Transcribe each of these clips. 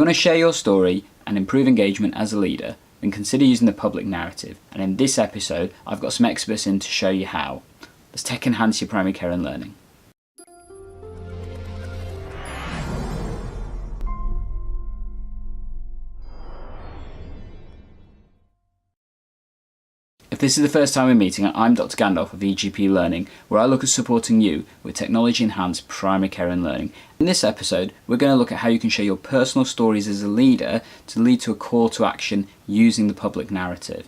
you want to share your story and improve engagement as a leader, then consider using the public narrative. And in this episode, I've got some experts in to show you how. Let's tech enhance your primary care and learning. If this is the first time we're meeting, I'm Dr. Gandalf of EGP Learning, where I look at supporting you with technology-enhanced primary care and learning. In this episode, we're going to look at how you can share your personal stories as a leader to lead to a call to action using the public narrative.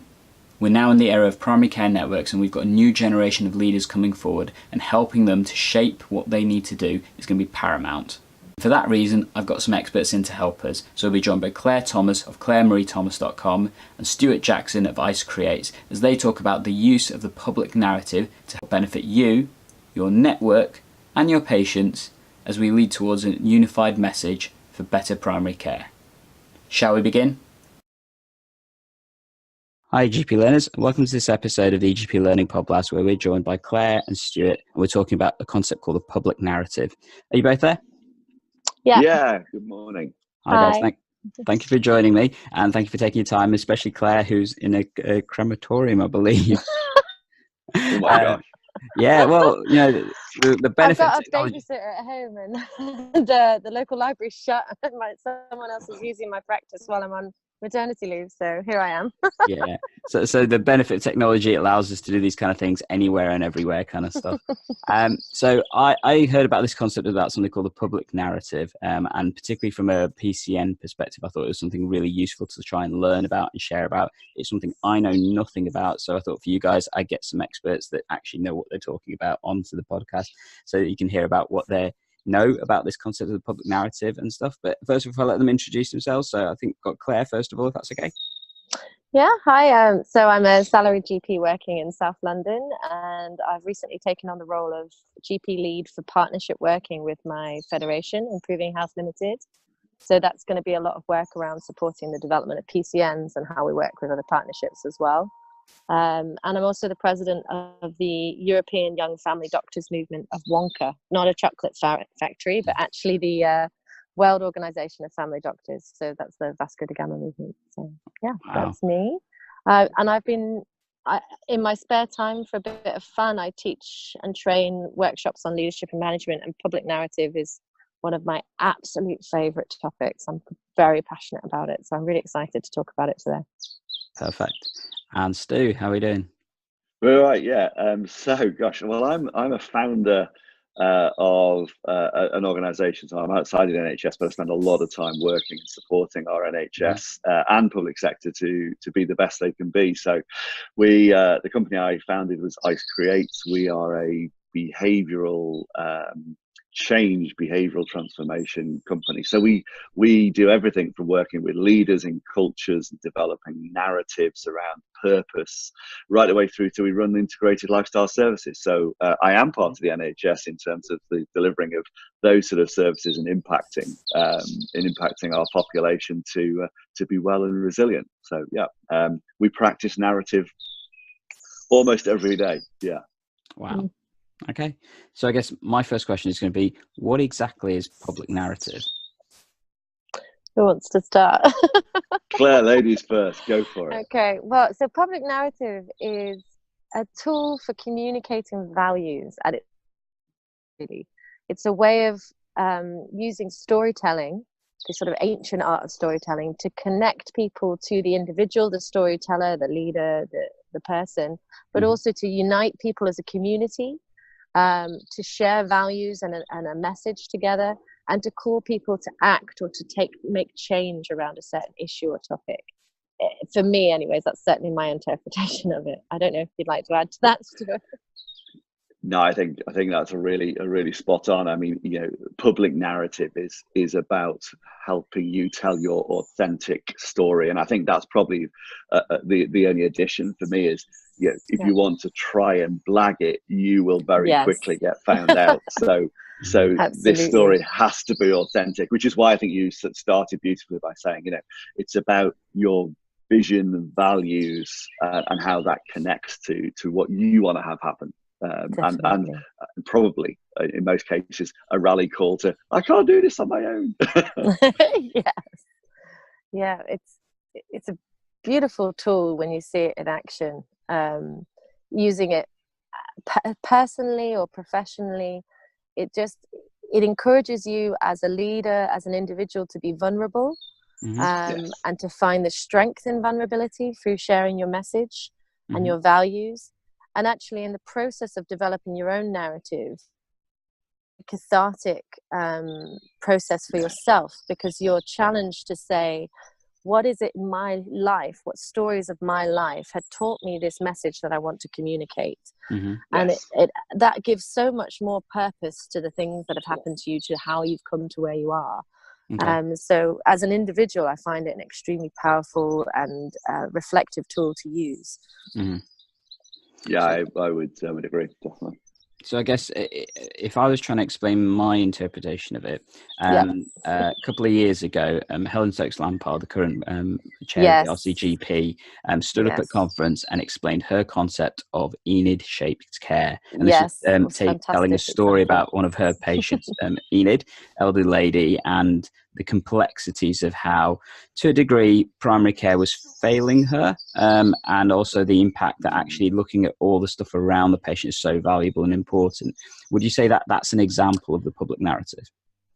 We're now in the era of primary care networks, and we've got a new generation of leaders coming forward, and helping them to shape what they need to do is going to be paramount. For that reason, I've got some experts in to help us. So we'll be joined by Claire Thomas of ClaireMarieThomas.com and Stuart Jackson of ICE Creates as they talk about the use of the public narrative to help benefit you, your network and your patients as we lead towards a unified message for better primary care. Shall we begin? Hi GP learners, welcome to this episode of the EGP Learning Podcast where we're joined by Claire and Stuart and we're talking about a concept called the public narrative. Are you both there? Yeah, good morning. Hi guys, thank you for joining me and thank you for taking your time, especially Claire, who's in a crematorium, I believe. Oh my gosh. Yeah, well, you know, the benefit I've got of technology. a babysitter at home and the local library's shut and someone else is using my practice while I'm on maternity leave, so here I am. Yeah, so the benefit of technology, it allows us to do these kind of things anywhere and everywhere kind of stuff. So I heard about this concept about something called the public narrative, and particularly from a PCN perspective, I thought it was something really useful to try and learn about and share about. It's something I know nothing about, so I thought for you guys, I'd get some experts that actually know what they're talking about onto the podcast so that you can hear about what they know about this concept of the public narrative and stuff. But first of all, I'll let them introduce themselves. So I think we've got Claire first of all, if that's okay. Yeah, hi. So I'm a salaried GP working in South London, and I've recently taken on the role of GP lead for partnership working with my federation, Improving Health Limited. So that's going to be a lot of work around supporting the development of PCNs and how we work with other partnerships as well. And I'm also the president of the European Young Family Doctors Movement of Wonka, not a chocolate factory, but actually the World Organization of Family Doctors. So that's the Vasco da Gama movement. So yeah, Wow. That's me. And I've been, in my spare time for a bit of fun, I teach and train workshops on leadership and management, and public narrative is one of my absolute favorite topics. I'm very passionate about it. So I'm really excited to talk about it today. Perfect. And Stu, how are we doing? We're all right, yeah. So gosh, well, I'm a founder of an organisation, so I'm outside of the NHS, but I spend a lot of time working and supporting our NHS and public sector to be the best they can be. So we, the company I founded was ICE Creates. We are a behavioural behavioral transformation company. So we do everything from working with leaders in cultures and developing narratives around purpose, right the way through to we run integrated lifestyle services. So I am part of the NHS in terms of the delivering of those sort of services and impacting our population to be well and resilient. So yeah, we practice narrative almost every day. Yeah. Wow. Okay, so I guess my first question is going to be, what exactly is public narrative? Who wants to start? Claire, ladies first, go for it. Okay, well, so public narrative is a tool for communicating values at its really. It's a way of using storytelling, the sort of ancient art of storytelling, to connect people to the individual, the storyteller, the leader, the person, but also to unite people as a community. To share values and a message together, and to call people to act or to make change around a certain issue or topic. For me, anyways, that's certainly my interpretation of it. I don't know if you'd like to add to that, Stuart. No, I think that's a really spot on. I mean, you know, public narrative is about helping you tell your authentic story, and I think that's probably the only addition for me is, you know, if you want to try and blag it, you will very quickly get found out. So this story has to be authentic, which is why I think you started beautifully by saying, you know, it's about your vision and values and how that connects to what you want to have happen. And probably in most cases a rally call to, I can't do this on my own. Yes. Yeah, it's a beautiful tool when you see it in action. Using it personally or professionally, it encourages you as a leader, as an individual, to be vulnerable, Yes. and to find the strength in vulnerability through sharing your message and your values. And actually, in the process of developing your own narrative, a cathartic process for yourself, because you're challenged to say, what is it in my life, what stories of my life had taught me this message that I want to communicate? And Yes. that gives so much more purpose to the things that have happened to you, to how you've come to where you are. Okay. So as an individual, I find it an extremely powerful and reflective tool to use. Yeah, I would agree, definitely. So I guess if I was trying to explain my interpretation of it, a couple of years ago, Helen Stokes-Lampard, the current chair of the Yes. RCGP, stood up at conference and explained her concept of Enid-shaped care. And this Yes, it was was telling a fantastic story example. about one of her patients, Enid, elderly lady, and the complexities of how, to a degree, primary care was failing her, and also the impact that actually looking at all the stuff around the patient is so valuable and important. Would you say that that's an example of the public narrative?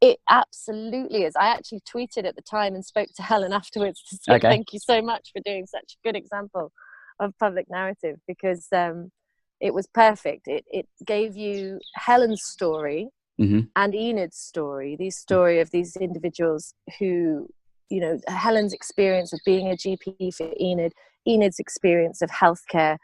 It absolutely is. I actually tweeted at the time and spoke to Helen afterwards to say thank you so much for doing such a good example of public narrative, because it was perfect. It gave you Helen's story and Enid's story, the story of these individuals who, you know, Helen's experience of being a GP for Enid, Enid's experience of healthcare.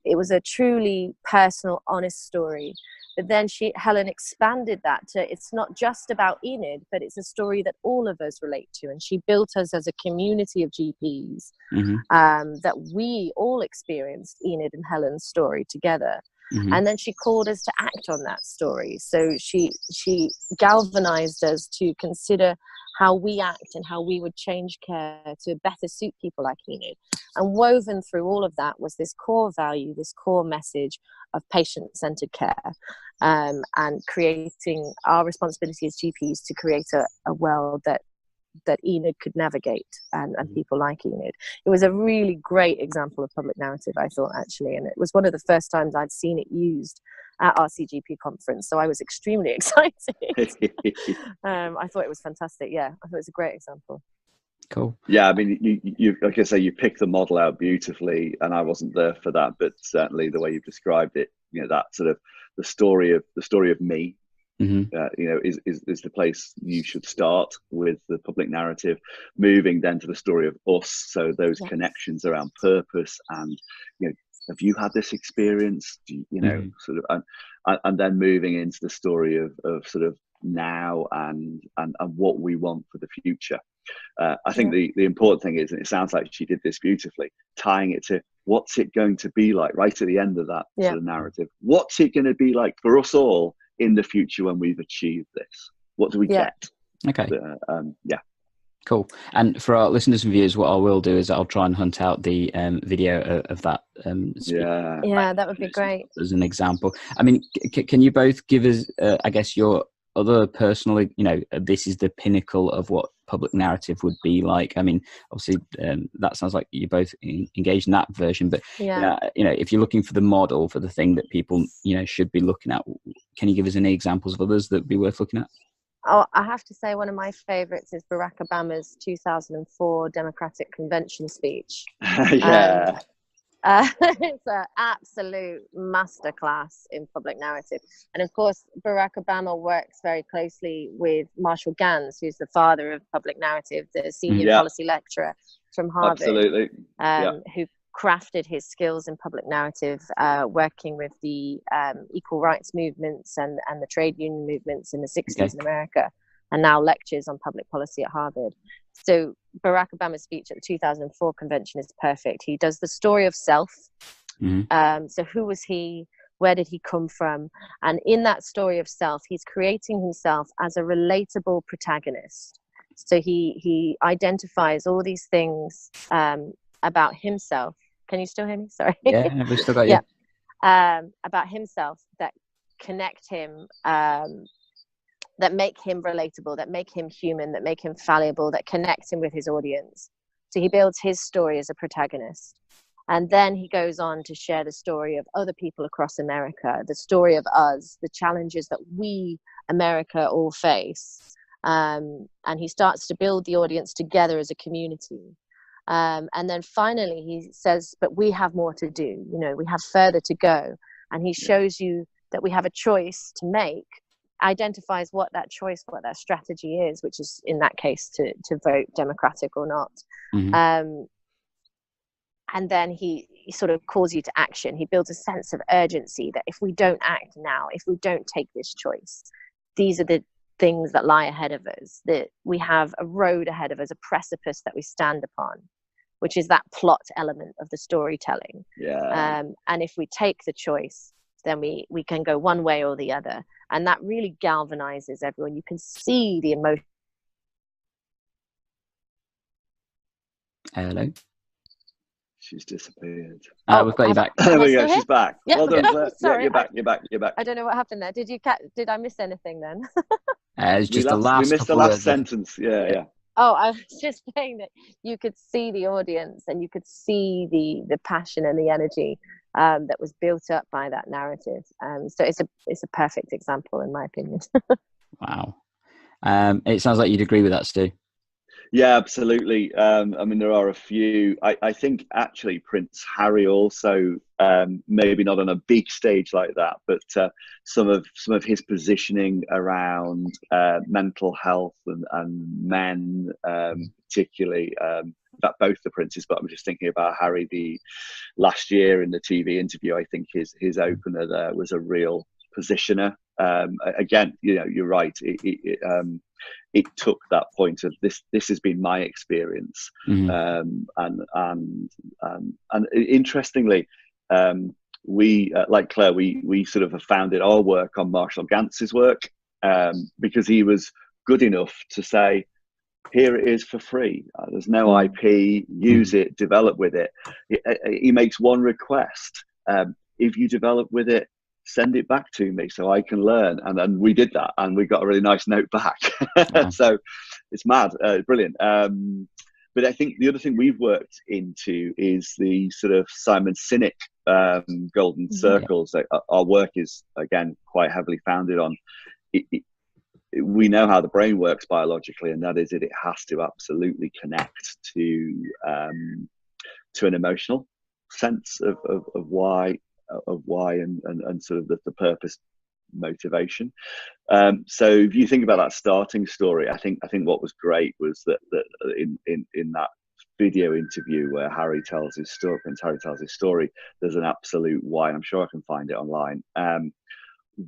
It was a truly personal, honest story. But then Helen expanded that to, it's not just about Enid, but it's a story that all of us relate to. And she built us as a community of GPs, that we all experienced Enid and Helen's story together. And then she called us to act on that story. So she galvanized us to consider how we act and how we would change care to better suit people like Enid. And woven through all of that was this core value, this core message of patient-centered care, and creating our responsibility as GPs to create a world that Enid could navigate, and people like Enid. It was a really great example of public narrative, I thought, actually, and it was one of the first times I'd seen it used at our CGP conference, so I was extremely excited. I thought it was fantastic. Yeah, I thought it was a great example. Cool. Yeah, I mean, you like I say, you picked the model out beautifully, and I wasn't there for that, but certainly the way you've described it, you know, that sort of the story of me, you know, is the place you should start with the public narrative, moving then to the story of us. So those connections around purpose and, you know, have you had this experience? Do you know, sort of, and then moving into the story of sort of now and what we want for the future. I think the important thing is, and it sounds like she did this beautifully, tying it to what's it going to be like right at the end of that sort of narrative. What's it going to be like for us all in the future when we've achieved this? What do we get? Okay. Yeah. Cool. And for our listeners and viewers, what I will do is I'll try and hunt out the video of that. Yeah, that would be great. As an example. I mean, can you both give us, I guess, your other personal, you know, this is the pinnacle of what public narrative would be like? I mean, obviously, that sounds like you're both engaged in that version, but you know, if you're looking for the model for the thing that people, you know, should be looking at, can you give us any examples of others that would be worth looking at? Oh, I have to say one of my favorites is Barack Obama's 2004 Democratic Convention speech. Yeah. It's an absolute masterclass in public narrative. And of course, Barack Obama works very closely with Marshall Gans, who's the father of public narrative, the senior policy lecturer from Harvard. Absolutely. Who crafted his skills in public narrative, working with the equal rights movements and the trade union movements in the 60s in America, and now lectures on public policy at Harvard. So Barack Obama's speech at the 2004 convention is perfect. He does the story of self. So who was he? Where did he come from? And in that story of self, he's creating himself as a relatable protagonist. So he identifies all these things about himself. Can you still hear me? Sorry. Yeah, we've still got you. About himself that connect him that make him relatable, that make him human, that make him fallible, that connect him with his audience. So he builds his story as a protagonist. And then he goes on to share the story of other people across America, the story of us, the challenges that we, America, all face. And he starts to build the audience together as a community. And then finally he says, but we have more to do. You know, we have further to go. And he shows you that we have a choice to make, identifies what that choice, what that strategy is, which is in that case to vote Democratic or not. Mm-hmm. And then he sort of calls you to action. He builds a sense of urgency that if we don't act now, if we don't take this choice, these are the things that lie ahead of us, that we have a road ahead of us, a precipice that we stand upon, which is that plot element of the storytelling. And if we take the choice, then we can go one way or the other. And that really galvanizes everyone. You can see the emotion. Hello? She's disappeared. We've got you back. There we go. She's back. Yeah, well done, Claire. sorry. Yeah, you're back. I don't know what happened there. Did I miss anything then? It's just we missed the last sentence. Yeah. Oh, I was just saying that you could see the audience and you could see the passion and the energy that was built up by that narrative. So it's a perfect example, in my opinion. Wow. It sounds like you'd agree with that, Stu. Yeah, absolutely. I mean, there are a few. I think actually Prince Harry also, maybe not on a big stage like that, but some of his positioning around mental health and men, particularly. In fact, both the princes, but I'm just thinking about Harry the last year in the TV interview. I think his opener there was a real positioner. Again, you know, you're right. It took that point of this has been my experience. Mm-hmm. And interestingly, we like Claire, we sort of have founded our work on Marshall Gantz's work, because he was good enough to say, here it is for free. There's no IP, use it, develop with it. He makes one request. If you develop with it, send it back to me so I can learn. And then we did that and we got a really nice note back. Wow. So it's mad, brilliant. But I think the other thing we've worked into is the sort of Simon Sinek golden circles. Our work is, again, quite heavily founded on we know how the brain works biologically, and that is it has to absolutely connect to an emotional sense of why and sort of the purpose, motivation. So if you think about that starting story, I think what was great was that in that video interview where Harry tells his story, Prince Harry tells his story, there's an absolute why. I'm sure I can find it online.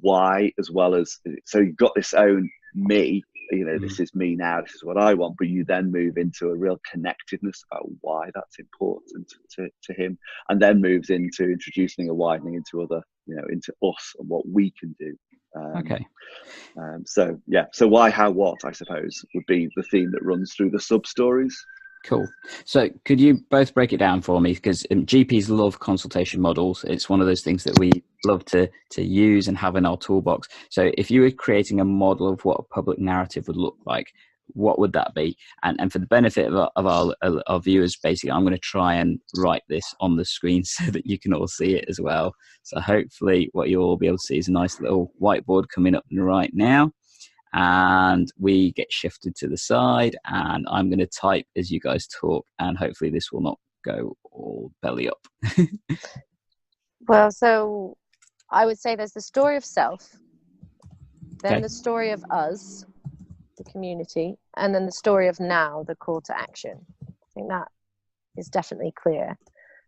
Why, as well as, so you've got this own me, you know, this is me now, this is what I want, but you then move into a real connectedness about why that's important to him, and then moves into introducing a widening into other, you know, into us and what we can do. Okay. So why, how, what, I suppose, would be the theme that runs through the sub stories. Cool. So could you both break it down for me? Because GPs love consultation models. It's one of those things that we love to use and have in our toolbox. So if you were creating a model of what a public narrative would look like, what would that be? And for the benefit of our viewers, basically, I'm going to try and write this on the screen so that you can all see it as well. So hopefully what you'll all be able to see is a nice little whiteboard coming up right now. And we get shifted to the side, and I'm going to type as you guys talk, and hopefully this will not go all belly up. Well, so I would say there's the story of self, then the story of us, the community, and then the story of now, the call to action. I think that is definitely clear.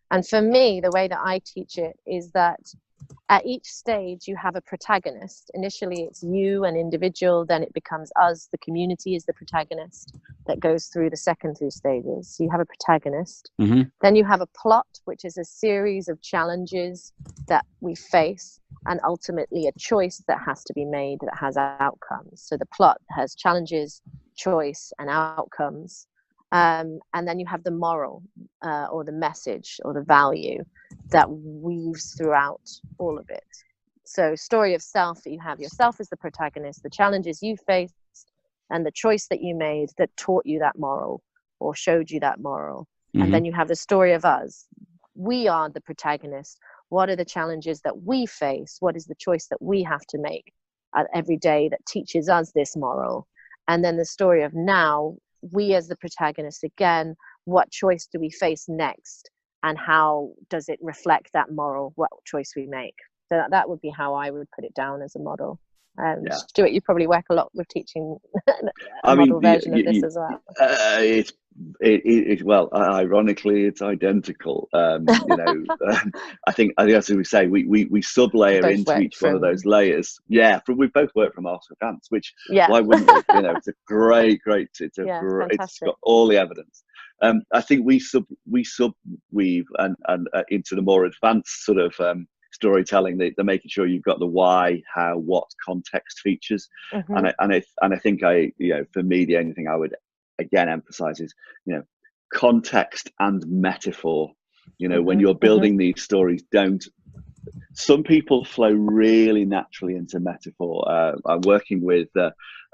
And for me, the way that I teach it is that at each stage you have a protagonist. Initially it's you, an individual, then it becomes us, the community is the protagonist that goes through the second two stages. So you have a protagonist. Mm-hmm. Then you have a plot, which is a series of challenges that we face, and ultimately a choice that has to be made that has outcomes. So the plot has challenges, choice, and outcomes. And then you have the moral or the message or the value that weaves throughout all of it. So story of self, you have yourself as the protagonist, the challenges you faced, and the choice that you made that taught you that moral or showed you that moral. And then you have the story of us. We are the protagonist. What are the challenges that we face? What is the choice that we have to make every day that teaches us this moral? And then the story of now, we as the protagonist again, what choice do we face next? And how does it reflect that moral, what choice we make? So that would be how I would put it down as a model. Stuart, you probably work a lot with teaching a model version of this as well. Well, ironically, it's identical. You know, I think as we say, we sub-layer into each one of those layers. Yeah, we both work from Arts of Dance, which why wouldn't we? You know, it's a great. It's got all the evidence. I think we subweave and into the more advanced sort of storytelling. They're making sure you've got the why, how, what, context features, and I think for me, the only thing I would again emphasize is context and metaphor. When you're building these stories, some people flow really naturally into metaphor. I'm working with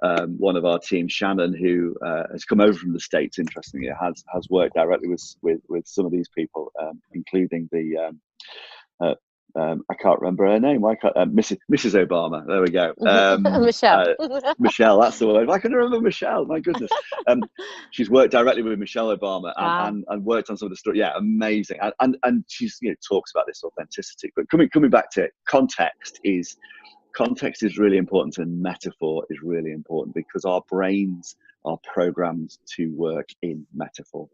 one of our team, Shannon, who has come over from the States. Interestingly, has worked directly with some of these people, including the I can't remember her name. Mrs. Obama. There we go. Michelle. Michelle, that's the word. I couldn't remember Michelle. My goodness. She's worked directly with Michelle Obama and worked on some of the story. Yeah, amazing. And she's talks about this authenticity. But coming back to it, context is really important, and metaphor is really important, because our brains are programmed to work in metaphor.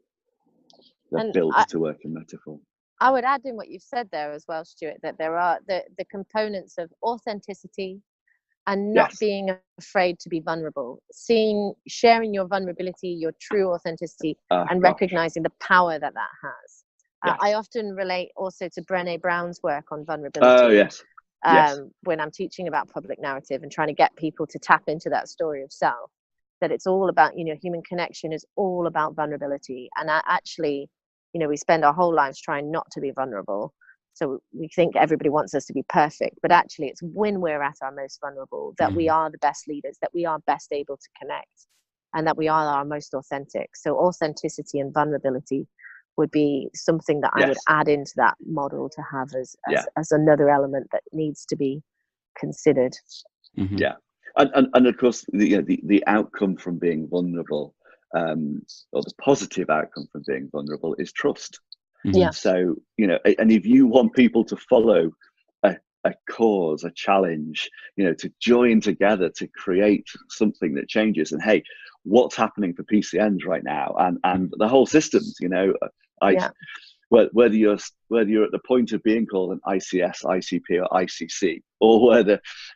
They're built to work in metaphor. I would add in what you've said there as well, Stuart, that there are the components of authenticity and not being afraid to be vulnerable, sharing your vulnerability, your true authenticity, and recognizing the power that has. I often relate also to Brené Brown's work on vulnerability. Oh, yes. When I'm teaching about public narrative and trying to get people to tap into that story of self, that it's all about, human connection is all about vulnerability. And actually, we spend our whole lives trying not to be vulnerable. So we think everybody wants us to be perfect, but actually it's when we're at our most vulnerable that we are the best leaders, that we are best able to connect, and that we are our most authentic. So authenticity and vulnerability would be something that I would add into that model to have as another element that needs to be considered. Yeah. And of course, the outcome from being vulnerable, or the positive outcome from being vulnerable, is trust. So and if you want people to follow a cause, a challenge, to join together to create something that changes, and hey, what's happening for PCNs right now, and the whole systems, whether you're at the point of being called an ICS, ICP, or ICC, or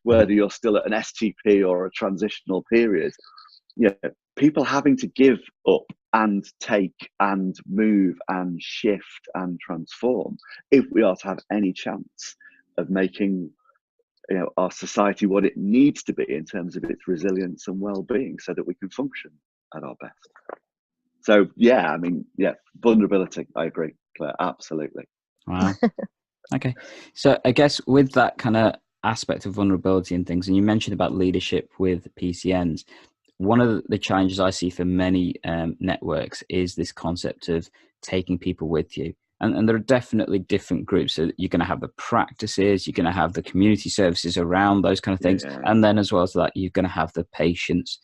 whether you're still at an STP or a transitional period, people having to give up and take and move and shift and transform if we are to have any chance of making our society what it needs to be in terms of its resilience and well-being, so that we can function at our best. So vulnerability, I agree, Claire, absolutely. Wow. Okay, so I guess with that kind of aspect of vulnerability and things, and you mentioned about leadership with PCNs, one of the challenges I see for many networks is this concept of taking people with you. And there are definitely different groups. So you're going to have the practices, you're going to have the community services around those kind of things. Yeah. And then as well as that, you're going to have the patients.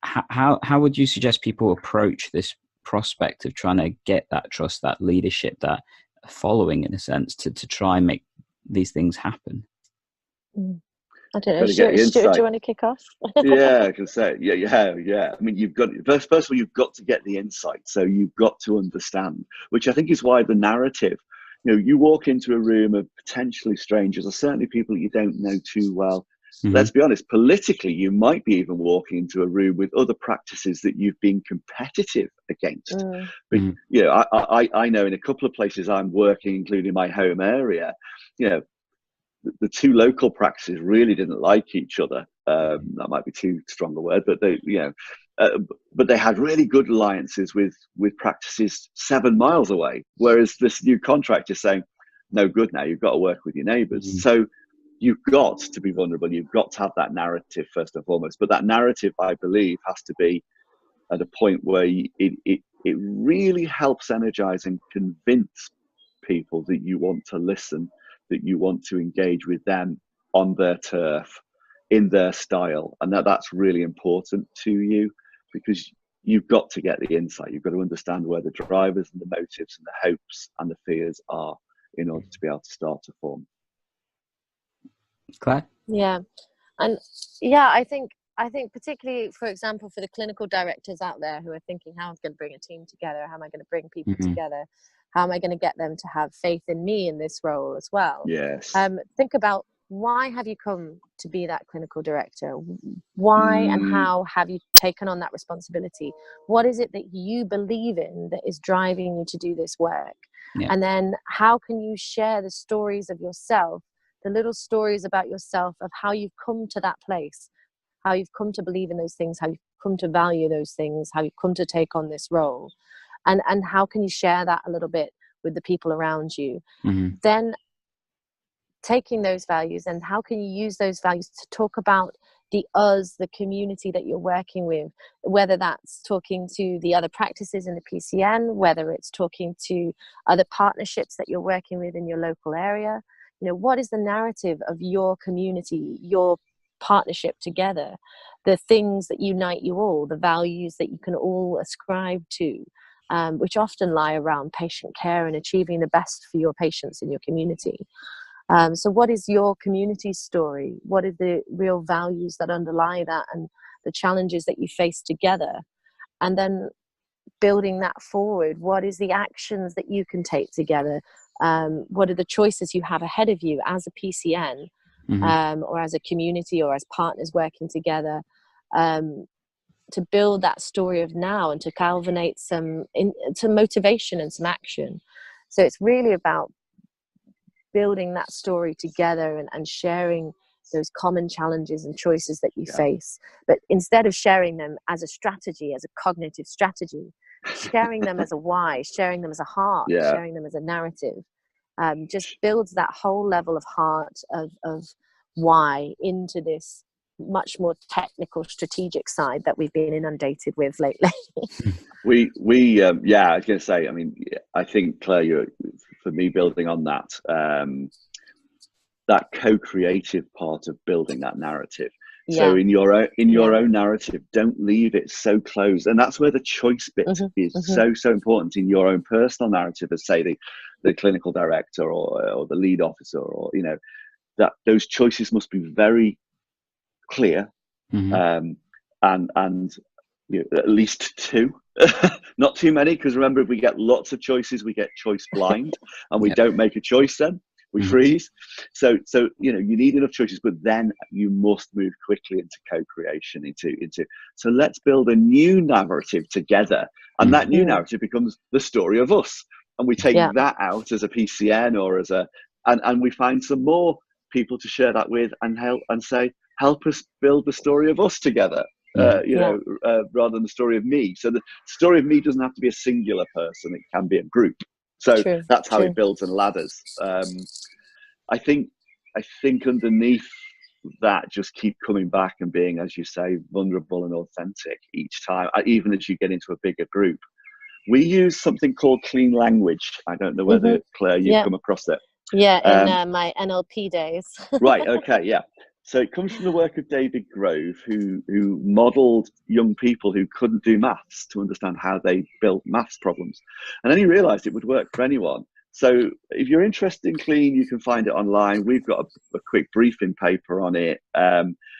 How would you suggest people approach this prospect of trying to get that trust, that leadership, that following, in a sense, to try and make these things happen? I don't know. Stuart, do you want to kick off? Yeah, I can say it. Yeah. I mean, you've got first of all, you've got to get the insight. So you've got to understand, which I think is why the narrative. You walk into a room of potentially strangers, or certainly people you don't know too well. Mm-hmm. Let's be honest. Politically, you might be even walking into a room with other practices that you've been competitive against. Mm-hmm. I know in a couple of places I'm working, including my home area, the two local practices really didn't like each other. That might be too strong a word, but they had really good alliances with practices 7 miles away. Whereas this new contract is saying, no good now. You've got to work with your neighbours. Mm-hmm. So you've got to be vulnerable. You've got to have that narrative first and foremost. But that narrative, I believe, has to be at a point where it really helps energize and convince people that you want to listen, that you want to engage with them on their turf, in their style, and that's really important to you, because you've got to get the insight. You've got to understand where the drivers and the motives and the hopes and the fears are in order to be able to start to form. Claire? Yeah. And yeah, I think particularly, for example, for the clinical directors out there who are thinking, how am I going to bring a team together? How am I going to bring people together? How am I going to get them to have faith in me in this role as well? Yes. Think about, why have you come to be that clinical director? Why and how have you taken on that responsibility? What is it that you believe in that is driving you to do this work? Yeah. And then how can you share the stories of yourself, the little stories about yourself, of how you've come to that place, how you've come to believe in those things, how you've come to value those things, how you've come to take on this role, and how can you share that a little bit with the people around you? Then taking those values, and how can you use those values to talk about the community that you're working with, whether that's talking to the other practices in the PCN, whether it's talking to other partnerships that you're working with in your local area. What is the narrative of your community, your partnership together, the things that unite you all, the values that you can all ascribe to, which often lie around patient care and achieving the best for your patients in your community. So what is your community story? What are the real values that underlie that, and the challenges that you face together? And then building that forward, what is the actions that you can take together? What are the choices you have ahead of you as a PCN, or as a community, or as partners working together, to build that story of now and to galvanate some motivation and some action. So it's really about building that story together and sharing those common challenges and choices that you face. But instead of sharing them as a strategy, as a cognitive strategy, sharing them as a why, sharing them as a heart, sharing them as a narrative, just builds that whole level of heart of why into this much more technical, strategic side that we've been inundated with lately. I was going to say, I mean, I think, Claire, for me, building on that, that co-creative part of building that narrative. So in your own narrative, don't leave it so closed. And that's where the choice bit is so important in your own personal narrative, as say the clinical director or the lead officer, or, that those choices must be very clear, and at least two, not too many, because remember, if we get lots of choices, we get choice blind, and we don't make a choice, then we freeze. So you need enough choices, but then you must move quickly into co-creation, into so let's build a new narrative together, and that new narrative becomes the story of us, and we take that out as a PCN or as and we find some more people to share that with, and help us build the story of us together, rather than the story of me. So the story of me doesn't have to be a singular person, it can be a group. So that's how it builds and ladders. I think underneath that, just keep coming back and being, as you say, vulnerable and authentic each time, even as you get into a bigger group. We use something called clean language. I don't know whether, Claire, you've come across it. In my NLP days. Right, okay, yeah. So it comes from the work of David Grove, who modelled young people who couldn't do maths to understand how they built maths problems. And then he realised it would work for anyone. So if you're interested in clean, you can find it online. We've got a quick briefing paper on it.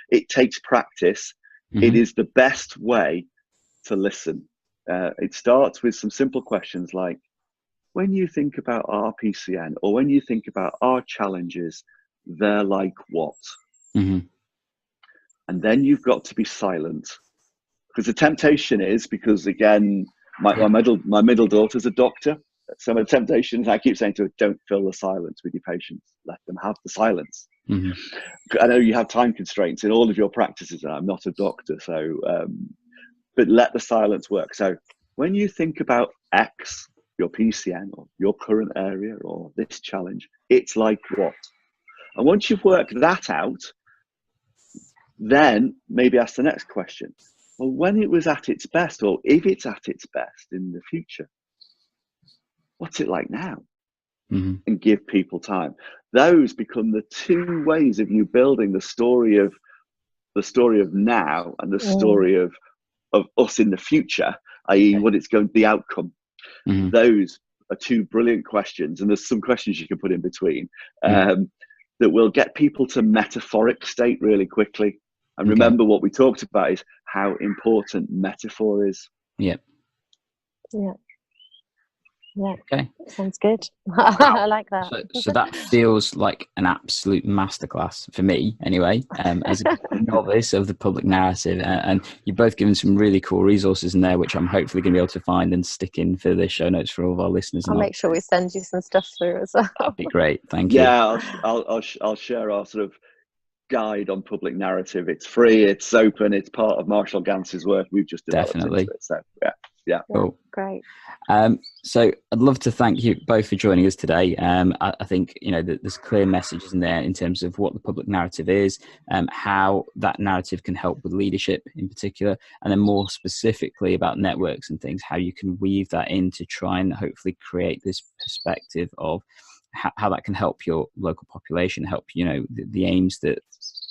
It takes practice. It is the best way to listen. It starts with some simple questions like, when you think about our PCN, or when you think about our challenges, they're like what? And then you've got to be silent, because the temptation is, because again, my middle daughter's a doctor, so my temptation is, I keep saying to her, don't fill the silence with your patients, let them have the silence. I know you have time constraints in all of your practices, and I'm not a doctor, so but let the silence work. So when you think about X, your PCN or your current area or this challenge, it's like what? And once you've worked that out, then maybe ask the next question. Well, when it was at its best, or if it's at its best in the future, what's it like now? Mm-hmm. And give people time. Those become the two ways of you building the story of now and the story of us in the future, i.e. what it's going, the outcome. Mm-hmm. Those are two brilliant questions, and there's some questions you can put in between that will get people to metaphoric state really quickly. And remember, what we talked about is how important metaphor is. Yeah. Okay. Sounds good. I like that. So that feels like an absolute masterclass for me, anyway, as a novice of the public narrative. And you've both given some really cool resources in there, which I'm hopefully going to be able to find and stick in for the show notes for all of our listeners. I'll make sure we send you some stuff through as well. That'd be great. Thank you. Yeah, I'll share our sort of guide on public narrative. It's free, it's open, it's part of Marshall Gantz's work. We've just developed Definitely. into it. So yeah. Cool. Great. So I'd love to thank you both for joining us today. I think, there's clear messages in there in terms of what the public narrative is, how that narrative can help with leadership in particular, and then more specifically about networks and things, how you can weave that in to try and hopefully create this perspective of how that can help your local population, help, the aims that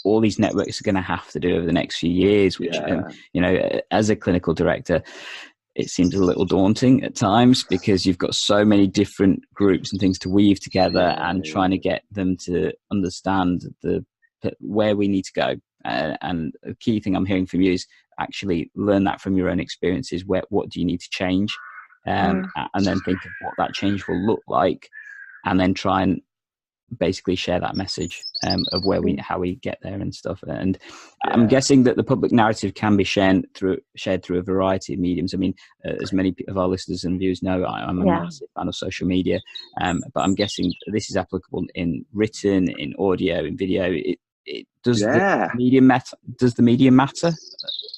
all these networks are going to have to do over the next few years, which, as a clinical director, it seems a little daunting at times because you've got so many different groups and things to weave together and trying to get them to understand where we need to go. And the key thing I'm hearing from you is actually learn that from your own experiences. What do you need to change? And then think of what that change will look like, and then try and basically share that message of how we get there and stuff. And I'm guessing that the public narrative can be shared through a variety of mediums. I mean, as many of our listeners and viewers know, I'm a massive fan of social media, but I'm guessing this is applicable in written, in audio, in video. Does the medium matter?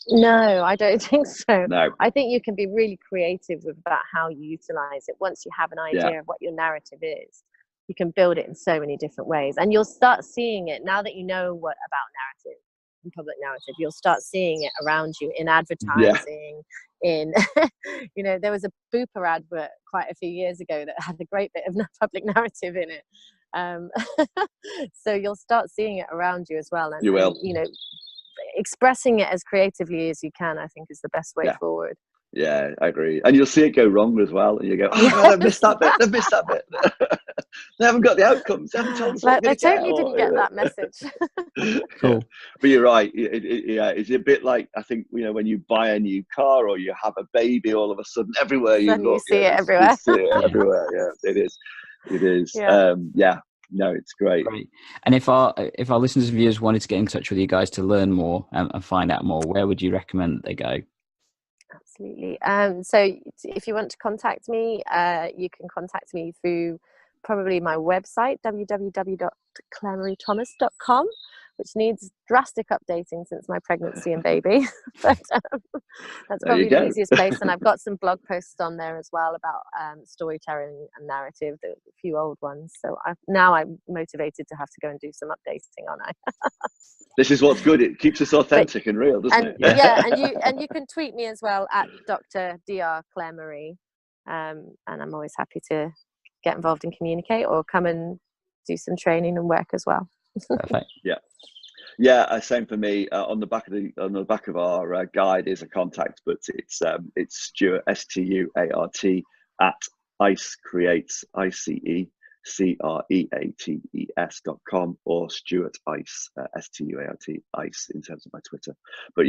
No, I don't think so. No. I think you can be really creative about how you utilize it. Once you have an idea of what your narrative is, you can build it in so many different ways, and you'll start seeing it now that you know what about narrative and public narrative. You'll start seeing it around you in advertising. In there was a Booper advert quite a few years ago that had a great bit of public narrative in it. So you'll start seeing it around you as well, and you will. Expressing it as creatively as you can, I think, is the best way forward. Yeah, I agree. And you'll see it go wrong as well. And you go, they've missed that bit. They've missed that bit. They haven't got the outcomes. They haven't told us they totally didn't get that message. Cool. But you're right. It's a bit like, I think, when you buy a new car or you have a baby, all of a sudden, everywhere you look, you see it everywhere. You see it everywhere. Yeah, it is. It is. No, it's great. And if our listeners and viewers wanted to get in touch with you guys to learn more and find out more, where would you recommend they go? Absolutely. So if you want to contact me, you can contact me through probably my website, www.clamarythomas.com, which needs drastic updating since my pregnancy and baby. But that's probably the easiest place. And I've got some blog posts on there as well about storytelling and narrative, a few old ones. So I'm motivated to have to go and do some updating, aren't I? This is what's good. It keeps us authentic and real, doesn't it? Yeah, and you can tweet me as well at Dr. Dr. Claire Marie, and I'm always happy to get involved and communicate, or come and do some training and work as well. Perfect. Yeah. Same for me. On the back of our guide is a contact, but it's Stuart Stuart at ICE creates ICECreates.com, or Stuart ICE STUART ICE in terms of my Twitter. But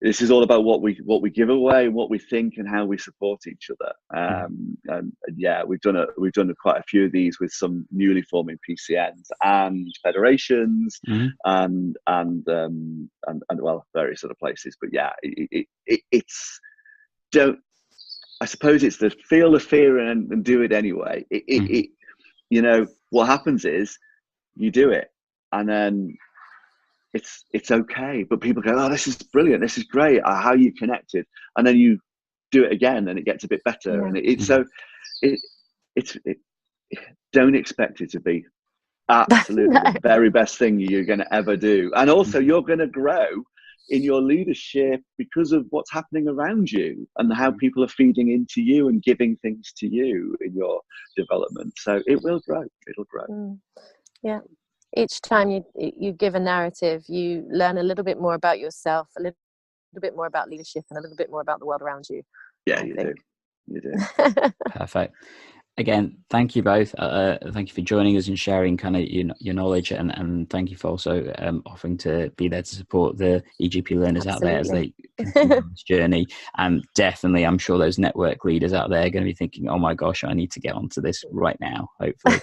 this is all about what we give away, what we think, and how we support each other. And we've done quite a few of these with some newly forming PCNs and federations, and various other places. But I suppose it's the feel the fear and do it anyway. What happens is you do it, and then it's okay. But people go, "Oh, this is brilliant. This is great. How you connected?" And then you do it again and it gets a bit better. Yeah. And it's so it don't expect it to be absolutely No. the very best thing you're going to ever do. And also you're going to grow in your leadership because of what's happening around you and how people are feeding into you and giving things to you in your development. So it will grow. It'll grow. Yeah. Each time you give a narrative, you learn a little bit more about yourself, a little bit more about leadership, and a little bit more about the world around you. Yeah, you do. Perfect. Again, thank you both. Thank you for joining us and sharing kind of your knowledge, and thank you for also offering to be there to support the EGP learners out there as they continue on this journey. And definitely, I'm sure those network leaders out there are going to be thinking, "Oh my gosh, I need to get onto this right now." Hopefully,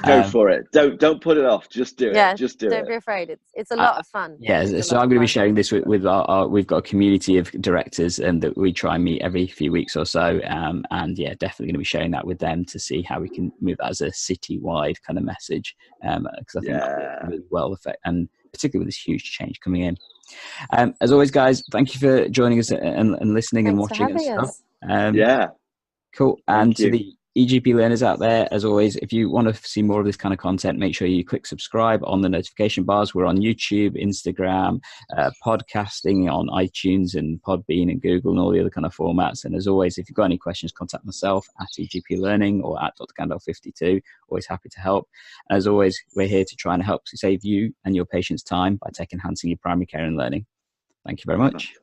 go for it. Don't put it off. Just do it. Just do it. Don't be afraid. It's a lot of fun. Yeah, so I'm going to be sharing this with our we've got a community of directors and that we try and meet every few weeks or so, and yeah, definitely going to be sharing that with them to see how we can move that as a citywide kind of message, because I think that will really well affect, and particularly with this huge change coming in. As always, guys, thank you for joining us and listening. Thanks and watching and stuff. Yeah, cool. And to the EGP learners out there, as always, if you want to see more of this kind of content, make sure you click subscribe on the notification bars. We're on YouTube, Instagram, podcasting on iTunes and Podbean and Google and all the other kind of formats. And as always, if you've got any questions, contact myself at EGP Learning or at Dr. Gandalf 52. Always happy to help. And as always, we're here to try and help save you and your patients time by tech enhancing your primary care and learning. Thank you very much.